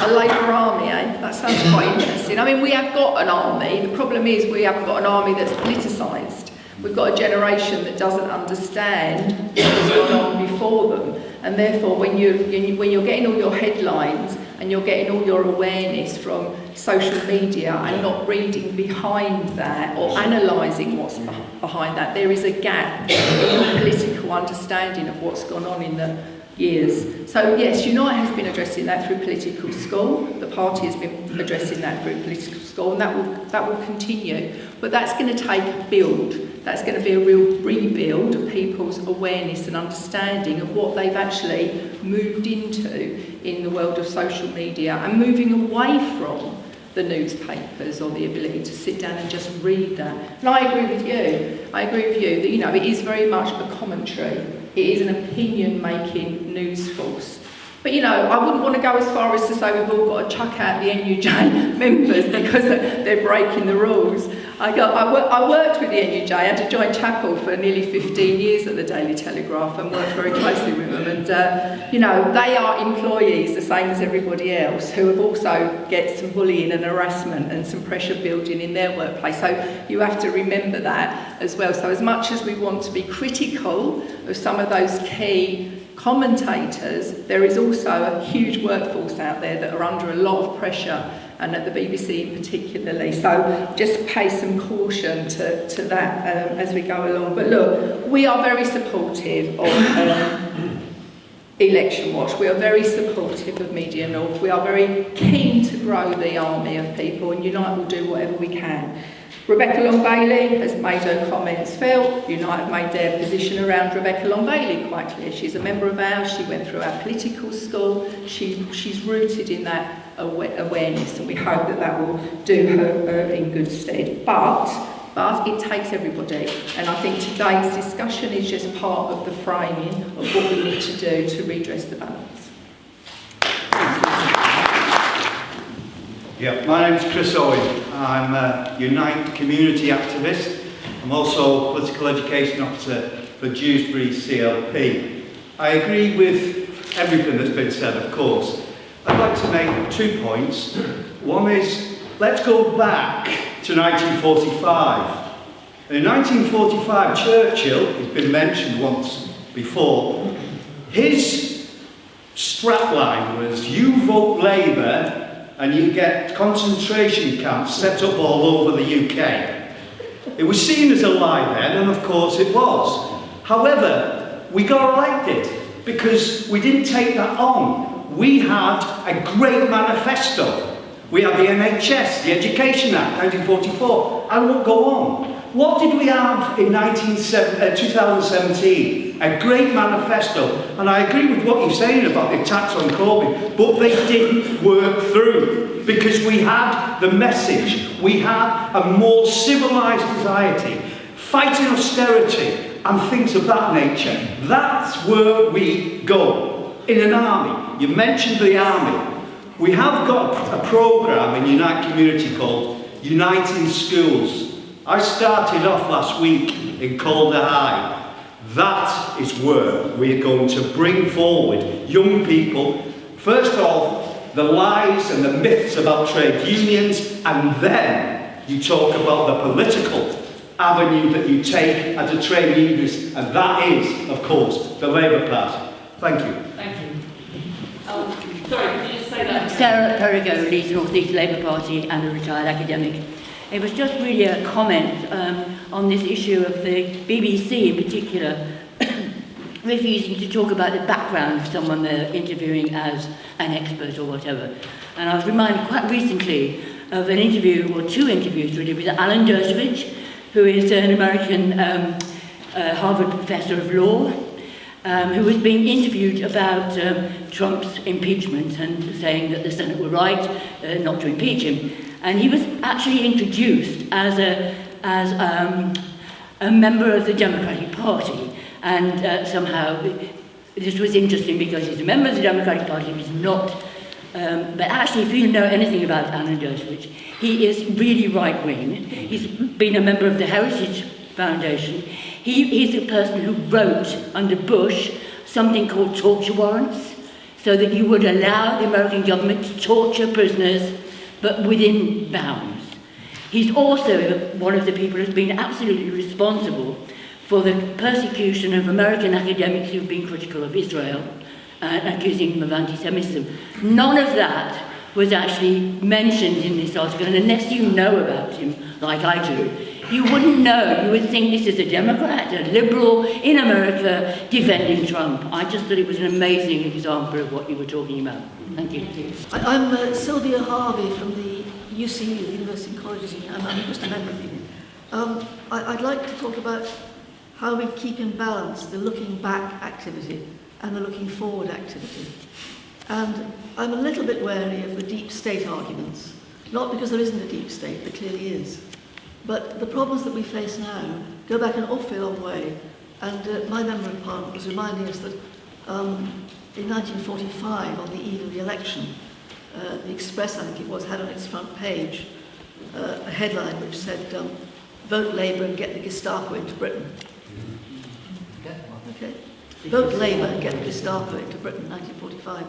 A Labour army, eh? That sounds quite interesting. I mean, we have got an army. The problem is we haven't got an army that's politicised. We've got a generation that doesn't understand what's gone on before them. And therefore, when you're getting all your headlines and you're getting all your awareness from social media and not reading behind that or analysing what's behind that, there is a gap in your political understanding of what's gone on in the years. So yes, Unite has been addressing that through political school. The party has been addressing that through political school, and that will continue. But that's going to take a build. That's going to be a real rebuild of people's awareness and understanding of what they've actually moved into in the world of social media, and moving away from the newspapers or the ability to sit down and just read that. And I agree with you. I agree with you that, it is very much a commentary. It is an opinion-making news force. But, I wouldn't want to go as far as to say we've all got to chuck out the NUJ members because they're breaking the rules. I worked with the NUJ. I had to join chapel for nearly 15 years at the Daily Telegraph and worked very closely with them. And, they are employees the same as everybody else who have also get some bullying and harassment and some pressure building in their workplace. So you have to remember that as well. So as much as we want to be critical of some of those key commentators, there is also a huge workforce out there that are under a lot of pressure, and at the BBC particularly. So just pay some caution to that as we go along. But look, we are very supportive of Election Watch. We are very supportive of MediaNorth. We are very keen to grow the army of people, and Unite will do whatever we can. Rebecca Long-Bailey has made her comments felt. Unite have made their position around Rebecca Long-Bailey quite clear. She's a member of ours. She went through our political school. She's rooted in that awareness, and we hope that that will do her in good stead. But it takes everybody, and I think today's discussion is just part of the framing of what we need to do to redress the balance. Yeah, my name's Chris Owen. I'm a Unite community activist. I'm also political education officer for Dewsbury CLP. I agree with everything that's been said, of course. I'd like to make 2 points. One is, let's go back to 1945. In 1945, Churchill, who's been mentioned once before, his strapline was, you vote Labour and you get concentration camps set up all over the UK. It was seen as a lie then, and of course it was. However, we got elected because we didn't take that on. We had a great manifesto. We had the NHS, the Education Act, 1944. I won't go on. What did we have in 2017? A great manifesto. And I agree with what you're saying about the attacks on Corbyn, but they didn't work through because we had the message. We had a more civilised society, fighting austerity and things of that nature. That's where we go. In an army. You mentioned the army. We have got a programme in Unite Community called Uniting Schools. I started off last week in Calder High. That is where we're going to bring forward young people, first off, the lies and the myths about trade unions, and then you talk about the political avenue that you take as a trade unionist, and that is, of course, the Labour Party. Thank you. Thank you. Sorry, could you just say that? Sarah Perigo, Leeds North East Labour Party and a retired academic. It was just really a comment on this issue of the BBC in particular refusing to talk about the background of someone they're interviewing as an expert or whatever. And I was reminded quite recently of an interview, or 2 interviews really, with Alan Dershowitz, who is an American Harvard professor of law, who was being interviewed about Trump's impeachment and saying that the Senate were right not to impeach him. And he was actually introduced as a member of the Democratic Party. And somehow, this was interesting because he's a member of the Democratic Party, he's not. But actually, if you know anything about Alan Dershowitz, he is really right-wing. He's been a member of the Heritage Foundation. He's the person who wrote, under Bush, something called torture warrants, so that you would allow the American government to torture prisoners, but within bounds. He's also one of the people who's been absolutely responsible for the persecution of American academics who've been critical of Israel, accusing them of anti-Semitism. None of that was actually mentioned in this article, and unless you know about him, like I do, you wouldn't know. You would think this is a Democrat, a liberal in America defending Trump. I just thought it was an amazing example of what you were talking about. Thank you. I'm Sylvia Harvey from the UCU, the University College of Union. I'm just a member of the union. I'd like to talk about how we keep in balance the looking back activity and the looking forward activity. And I'm a little bit wary of the deep state arguments, not because there isn't a deep state, there clearly is. But the problems that we face now go back an awfully long way. And my Member of Parliament was reminding us that in 1945, on the eve of the election, the Express, I think it was, had on its front page a headline which said, vote Labour and get the Gestapo into Britain. Okay? Vote Labour and get the Gestapo into Britain, 1945.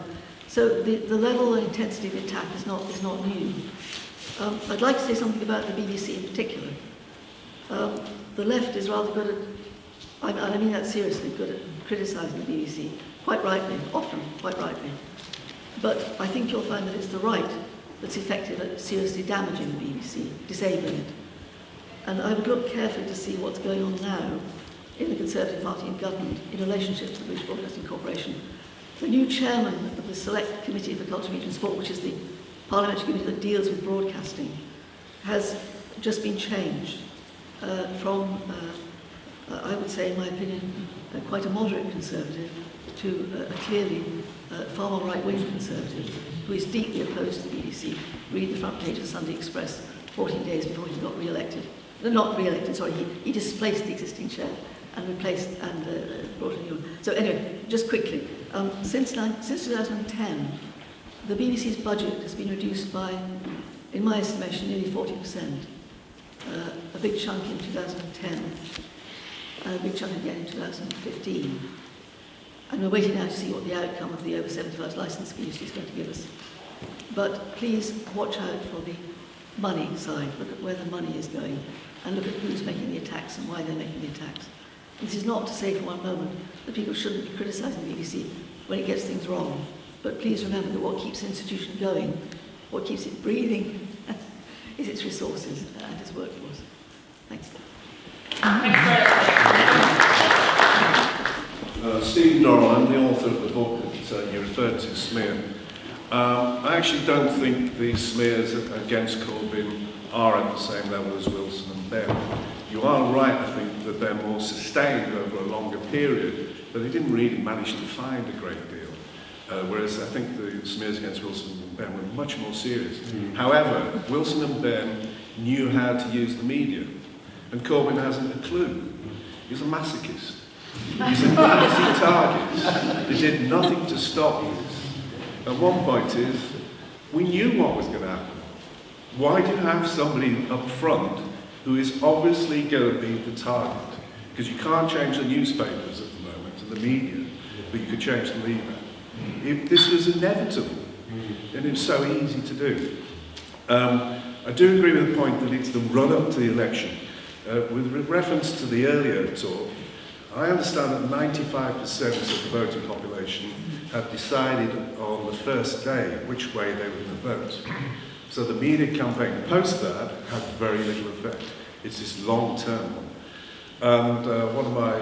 So the level and intensity of the attack is not new. I'd like to say something about the BBC in particular. The left is rather good at, I mean that seriously, good at criticising the BBC. quite rightly, often quite rightly. But I think you'll find that it's the right that's effective at seriously damaging the BBC, disabling it. And I would look carefully to see what's going on now in the Conservative Party in government in relationship to the British Broadcasting Corporation. The new chairman of the Select Committee for Culture, Media and Sport, which is the parliamentary committee that deals with broadcasting, has just been changed from, I would say, in my opinion, quite a moderate conservative to a clearly far more right-wing conservative who is deeply opposed to the BBC. Read the front page of the Sunday Express 14 days before he got re-elected. No, not re-elected, sorry, he displaced the existing chair and replaced and brought a new one. So anyway, just quickly, since 2010, the BBC's budget has been reduced by, in my estimation, nearly 40%. A big chunk in 2010, and a big chunk again in 2015. And we're waiting now to see what the outcome of the over 75s licence fee is going to give us. But please watch out for the money side. Look at where the money is going, and look at who's making the attacks and why they're making the attacks. This is not to say for one moment that people shouldn't be criticising the BBC when it gets things wrong. But please remember that what keeps the institution going, what keeps it breathing, is its resources and its workforce. Thanks. Steve Norrell, I'm the author of the book that you referred to, Smear. I actually don't think the smears against Corbyn are at the same level as Wilson and Benn. You are right, I think, that they're more sustained over a longer period, but they didn't really manage to find a great deal. Whereas I think the smears against Wilson and Benn were much more serious. However, Wilson and Benn knew how to use the media, and Corbyn hasn't a clue. He's a masochist. He's an easy target. They did nothing to stop this. And one point is, we knew what was going to happen. Why do you have somebody up front who is obviously going to be the target? Because you can't change the newspapers at the moment and the media, but you could change the leader. This was inevitable, and it's so easy to do. I do agree with the point that it's the run-up to the election. With reference to the earlier talk, I understand that 95% of the voting population had decided on the first day which way they were going to vote. So the media campaign post that had very little effect. It's this long-term one. And one of my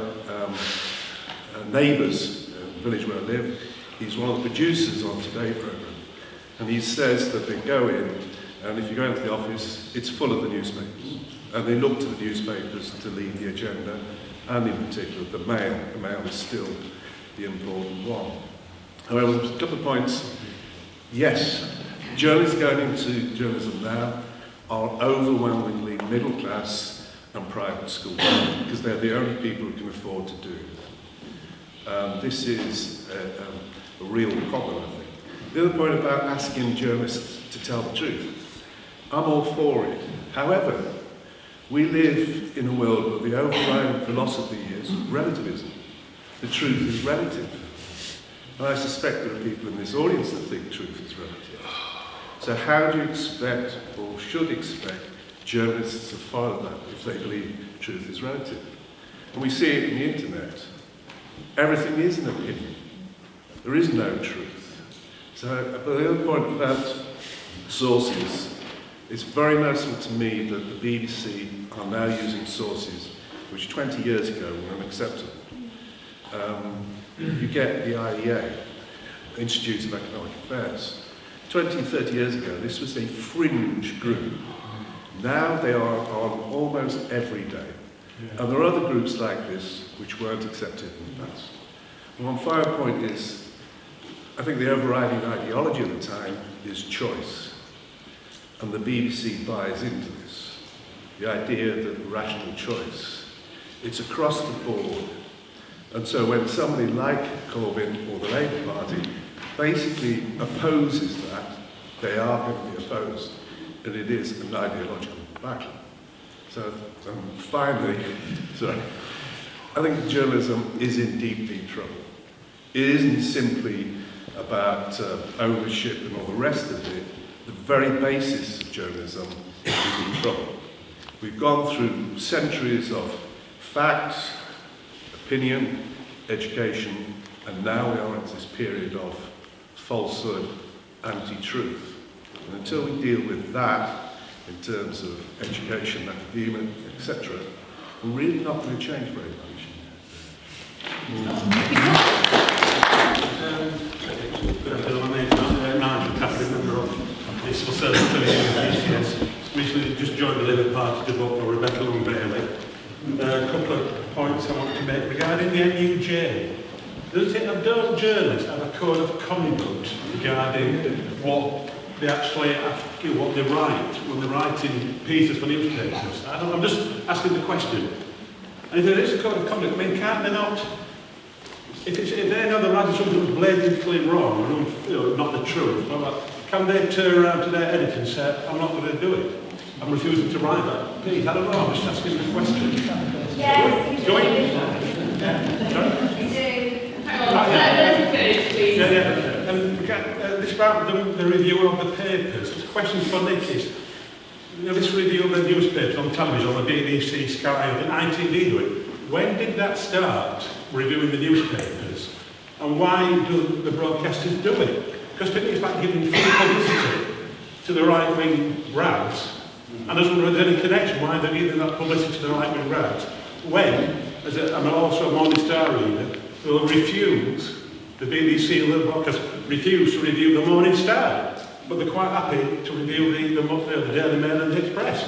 neighbours, the village where I live, he's one of the producers on Today programme. And he says that they go in, and if you go into the office, it's full of the newspapers. And they look to the newspapers to lead the agenda, and in particular the Mail. The Mail is still the important one. However, there's a couple of points. Yes, journalists going into journalism now are overwhelmingly middle class and private school, because they're the only people who can afford to do it. This is a real problem, I think. The other point about asking journalists to tell the truth, I'm all for it. However, we live in a world where the overriding philosophy is relativism. The truth is relative. And I suspect there are people in this audience that think truth is relative. So how do you expect, or should expect, journalists to follow that if they believe truth is relative? And we see it in the internet. Everything is an opinion. There is no truth. So, but the other point about sources, it's very noticeable to me that the BBC are now using sources which 20 years ago were unacceptable. You get the IEA, Institute of Economic Affairs. 20, 30 years ago, this was a fringe group. Now they are on almost every day. And there are other groups like this which weren't accepted in the past. And one final point is, I think the overriding ideology of the time is choice. And the BBC buys into this. The idea that rational choice, it's across the board. And so when somebody like Corbyn or the Labour Party basically opposes that, they are going to be opposed. And it is an ideological battle. So finally, I think journalism is in deep trouble. It isn't simply about ownership and all the rest of it. The very basis of journalism is in trouble. We've gone through centuries of facts, opinion, education, And now we are into this period of falsehood, anti-truth. And until we deal with that, in terms of education, academia, etc., we're really not going to change very much. Municipal Service Commission, recently just joined the Labour Party to vote for Rebecca and Bailey. A couple of points I want to make regarding the NUJ. Don't journalists have a code of conduct regarding what they actually have to do, what they write when they're writing pieces for newspapers? I'm just asking the question. And if there is a code of conduct, I mean, can't they not? If they know they're writing something that's blatantly wrong, or not the truth, can they turn around to their editor and say, I'm not going to do it? I'm refusing to write that piece. I don't know, I'm just asking the question. Yes, Go in. And this about the review of the papers. The question for Nick is, this review of the newspapers on television, on the BBC, Sky, and ITV do it. When did that start, reviewing the newspapers? And why do the broadcasters do it? Because to me it's like giving free publicity to the right-wing rags. And I don't know if there's any connection why they're giving that publicity to the right-wing rags. When, I'm also a Morning Star reader, they'll refuse, the BBC and the broadcast refuse to review the Morning Star, but they're quite happy to review the Daily Mail and the Express.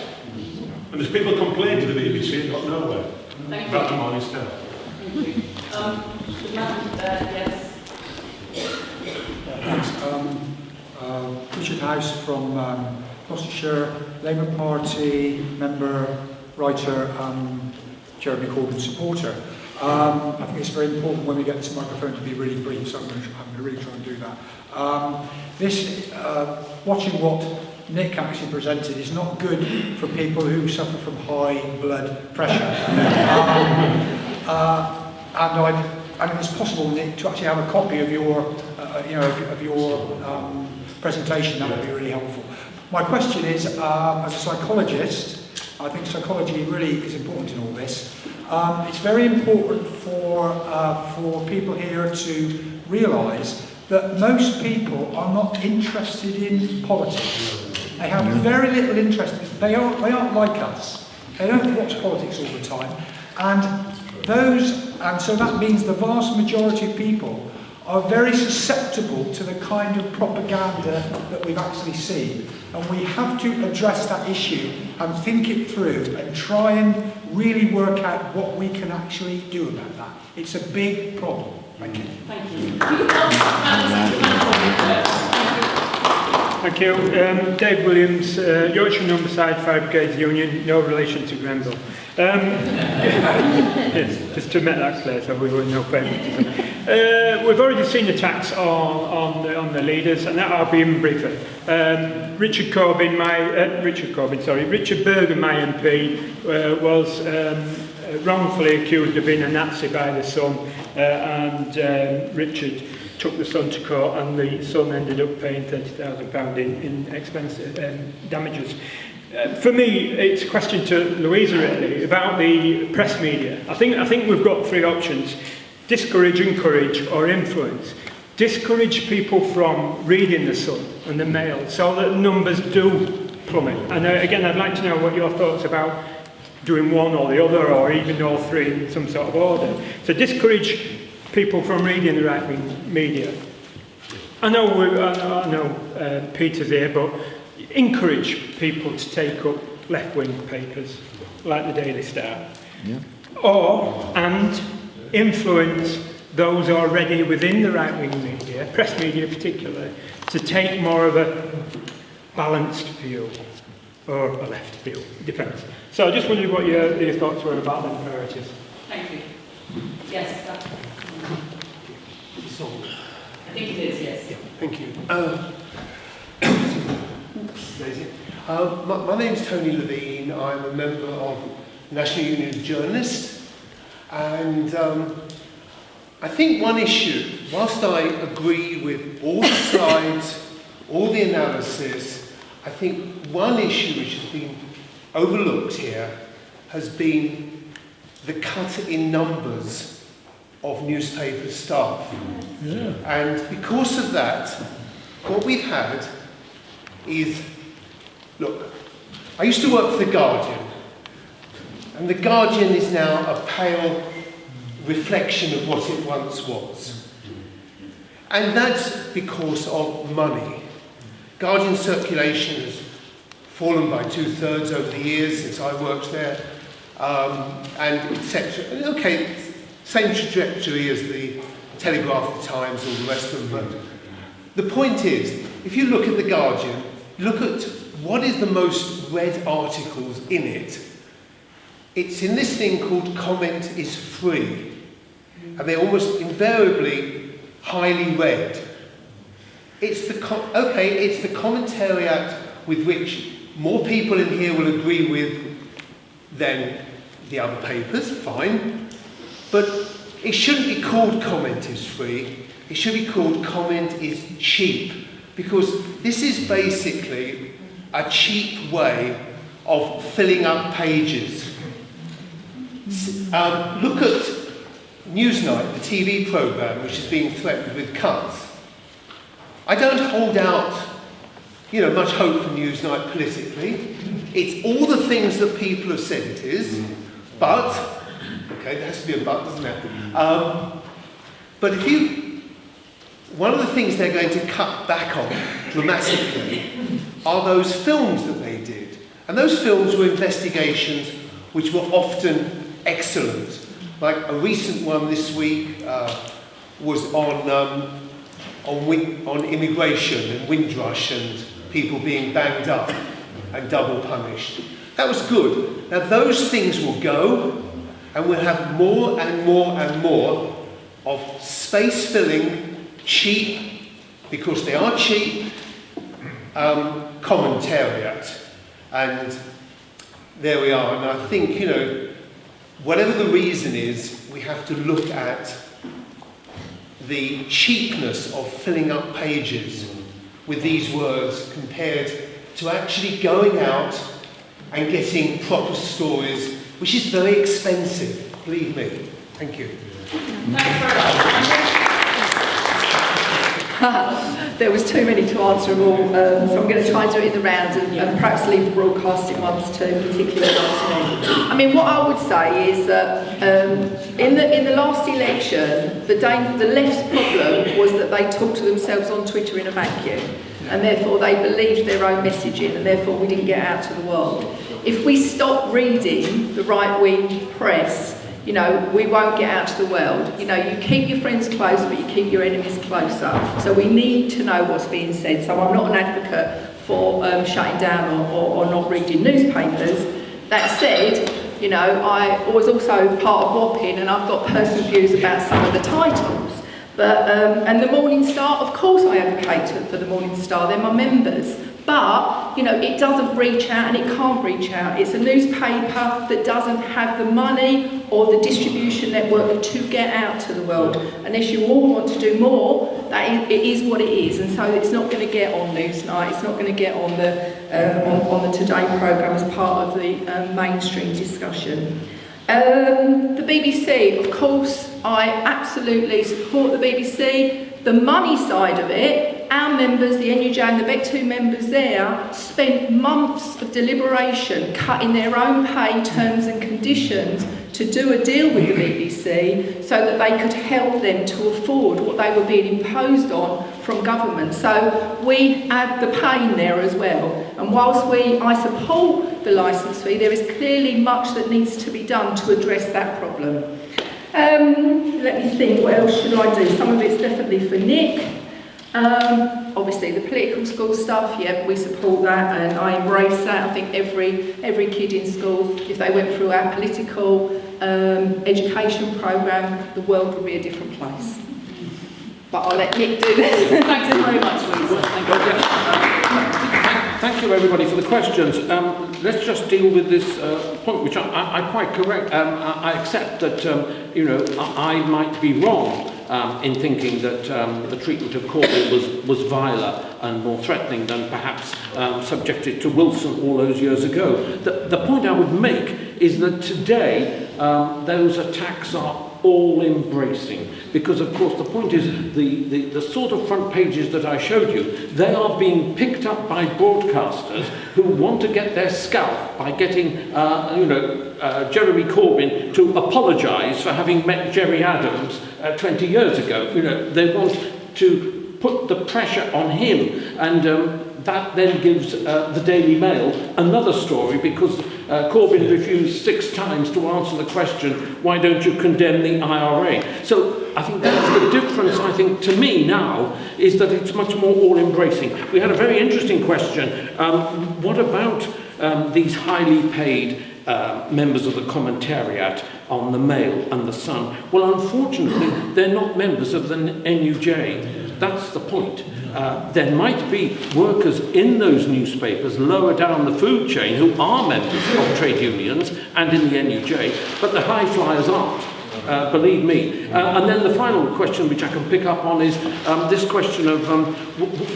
And there's people complaining to the BBC and got nowhere about the Morning Star. Yes. Thanks. Richard House from Gloucestershire, Labour Party member, writer, Jeremy Corbyn supporter. I think it's very important when we get this microphone to be really brief, so I'm going to really try and do that. Watching what Nick actually presented is not good for people who suffer from high blood pressure. And it's possible, Nick, to actually have a copy of your, presentation. That would be really helpful. My question is, as a psychologist, I think psychology really is important in all this. It's very important for people here to realise that most people are not interested in politics. They have very little interest. They aren't like us. They don't watch politics all the time. And so that means the vast majority of people are very susceptible to the kind of propaganda that we've actually seen. And we have to address that issue and think it through and try and really work out what we can actually do about that. It's a big problem. Thank you. Thank you. Thank you. Dave Williams, Yorkshire Numberside Fire Brigades Union, no relation to Grenville. Yes, just to make that clear, so we were no favouritism. We've already seen attacks on the leaders, and I'll be even briefer. Richard Bergen, my MP, was wrongfully accused of being a Nazi by the son, and Richard took the son to court, and the son ended up paying £30,000 in expensive damages. For me, it's a question to Louisa really about the press media. I think we've got three options: discourage, encourage, or influence. Discourage people from reading the Sun and the Mail, so that the numbers do plummet. And again, I'd like to know what your thoughts about doing one or the other, or even all three in some sort of order. So discourage people from reading the right-wing media. I know Peter's here, but encourage people to take up left-wing papers like the Daily Star. Yeah. And influence those already within the right-wing media, press media particularly, to take more of a balanced view or a left view, it depends. So I just wondered what your thoughts were about them priorities. Thank you. Yes. I think it is, yes. Yeah, thank you. My name's Tony Levine. I'm a member of the National Union of Journalists, and I think one issue, whilst I agree with all the slides, all the analysis, I think one issue which has been overlooked here has been the cut in numbers of newspaper staff. And because of that, what we've had is, look, I used to work for The Guardian, and The Guardian is now a pale reflection of what it once was. And that's because of money. Guardian circulation has fallen by 2/3 over the years since I worked there, and etc. And okay, same trajectory as the Telegraph, the Times, all the rest of them. But the point is, if you look at The Guardian, look at what is the most read articles in it. It's in this thing called Comment is Free. And they're almost invariably highly read. It's the commentariat with which more people in here will agree with than the other papers, fine. But it shouldn't be called Comment is Free. It should be called Comment is Cheap. Because this is basically a cheap way of filling up pages. Look at Newsnight, the TV programme, which is being threatened with cuts. I don't hold out, much hope for Newsnight politically. It's all the things that people have said it is, but, okay, there has to be a but, doesn't there? But one of the things they're going to cut back on dramatically are those films that they did. And those films were investigations which were often excellent. Like a recent one this week was on immigration and Windrush and people being banged up and double punished. That was good. Now those things will go, and we'll have more and more and more of space-filling, cheap, because they are cheap, commentariat. And there we are. And I think, whatever the reason is, we have to look at the cheapness of filling up pages with these words compared to actually going out and getting proper stories, which is very expensive, believe me. Thank you. There was too many to answer them all, so I'm going to try and do it in the round and perhaps leave the broadcasting ones to particular ones. I mean, what I would say is that in the last election, the left's problem was that they talked to themselves on Twitter in a vacuum, and therefore they believed their own messaging, and therefore we didn't get out to the world. If we stop reading the right-wing press, we won't get out to the world. You keep your friends close, but you keep your enemies closer. So we need to know what's being said. So I'm not an advocate for shutting down or not reading newspapers. That said, I was also part of WAPPing, and I've got personal views about some of the titles. But and the Morning Star, of course I advocate for the Morning Star, they're my members. But, it doesn't reach out, and it can't reach out. It's a newspaper that doesn't have the money or the distribution network to get out to the world. Unless you all want to do more, it is what it is. And so it's not going to get on Newsnight, it's not going to get on the Today programme as part of the mainstream discussion. The BBC, of course, I absolutely support the BBC. The money side of it, our members, the NUJ and the BEC2 members there, spent months of deliberation cutting their own pay terms and conditions to do a deal with the BBC so that they could help them to afford what they were being imposed on from government. So we add the pain there as well. And whilst I support the licence fee, there is clearly much that needs to be done to address that problem. Let me think, what else should I do? Some of it's definitely for Nick. Obviously the political school stuff, yeah, we support that and I embrace that. I think every kid in school, if they went through our political education programme, the world would be a different place. But I'll let Nick do this. Thanks very much, Louisa. Thank you, everybody, for the questions. Let's just deal with this point, which I'm quite correct. I accept that, I might be wrong in thinking that the treatment of Corbyn was viler and more threatening than perhaps subjected to Wilson all those years ago. The point I would make is that today those attacks are all-embracing, because of course the point is the sort of front pages that I showed you, they are being picked up by broadcasters who want to get their scalp by getting Jeremy Corbyn to apologise for having met Jerry Adams 20 years ago. They want to put the pressure on him, and that then gives the Daily Mail another story, because Corbyn refused 6 times to answer the question, why don't you condemn the IRA? So I think that's the difference, I think, to me now, is that it's much more all-embracing. We had a very interesting question. What about these highly paid members of the commentariat on the Mail and the Sun? Well, unfortunately, they're not members of the NUJ. That's the point. There might be workers in those newspapers lower down the food chain who are members of trade unions and in the NUJ, but the high flyers aren't. Believe me. And then the final question which I can pick up on is this question of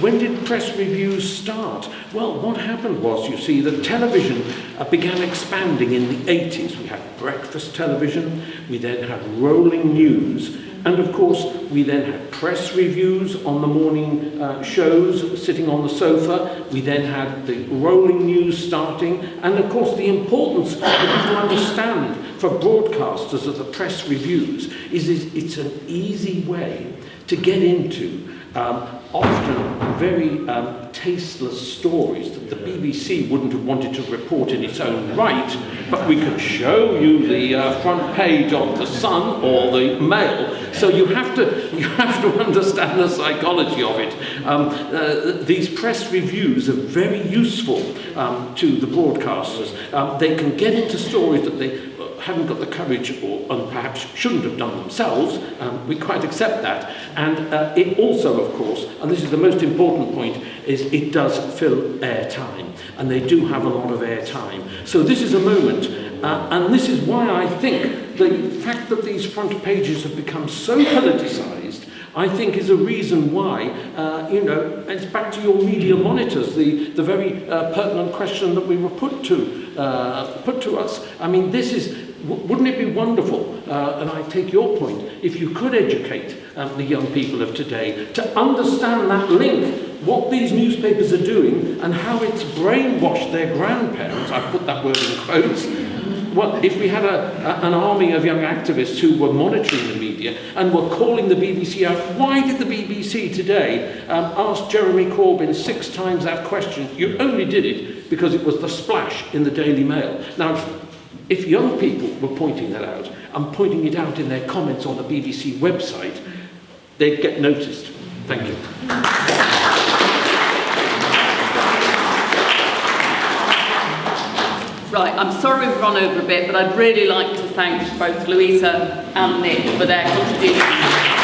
when did press reviews start? Well, what happened was, you see, that television began expanding in the 80s. We had breakfast television, we then had rolling news, and of course we then had press reviews on the morning shows, sitting on the sofa. We then had the rolling news starting, and of course the importance that you have to understand for broadcasters of the press reviews is it's an easy way to get into often very tasteless stories that the BBC wouldn't have wanted to report in its own right, but we can show you the front page of the Sun or the Mail. So you have to understand the psychology of it. These press reviews are very useful to the broadcasters. They can get into stories that they haven't got the courage and perhaps shouldn't have done themselves. We quite accept that. And it also, of course, and this is the most important point, is it does fill airtime. And they do have a lot of airtime. So this is a moment, and this is why I think the fact that these front pages have become so politicised, I think, is a reason why, it's back to your media monitors, the very pertinent question that we were put to us. I mean, this is, wouldn't it be wonderful, and I take your point, if you could educate the young people of today to understand that link, what these newspapers are doing and how it's brainwashed their grandparents. I put that word in quotes. Well, if we had an army of young activists who were monitoring the media and were calling the BBC out, why did the BBC today ask Jeremy Corbyn 6 times that question? You only did it because it was the splash in the Daily Mail. Now, if young people were pointing that out and pointing it out in their comments on the BBC website, they'd get noticed. Thank you. Right, I'm sorry we've run over a bit, but I'd really like to thank both Louisa and Nick for their contribution.